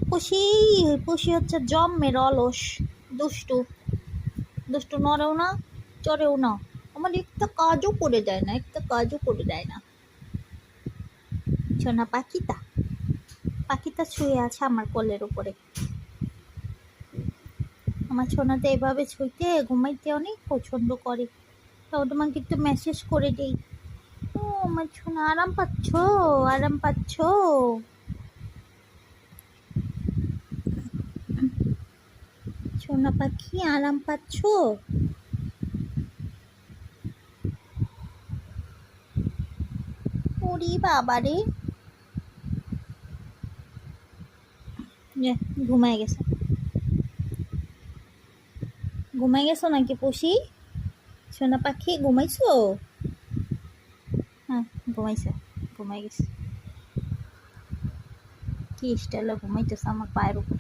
পুষি পুষি হচ্ছে জম্মের অলস, দুষ্টু দুষ্টু, নড়েও না চড়েও না, আমার একটা কাজও করে দেয় না, একটা কাজও করে দেয় না। সোনা পাখিটা, পাখিটা শুয়ে আছে আমার কোলের উপরে। আমার সোনাতে এভাবে শুইতে ঘুমাইতে অনেক পছন্দ করে। তাও তোমাকে একটু মেসেজ করে দিই। ও আমার সোনা, আরাম পাচ্ছ? আরাম পাচ্ছ? সোনা পাখি আরাম পাচ্ছ? ওরে বাবা রে, ঘুমায় গেছে। ঘুমাই গেছো নাকি পুষি? সোনা পাখি ঘুমাইছো? হ্যাঁ, ঘুমাইছে, ঘুমাই গেছে। কি স্টাইলে ঘুমাইতেছে আমার পায়ের উপর।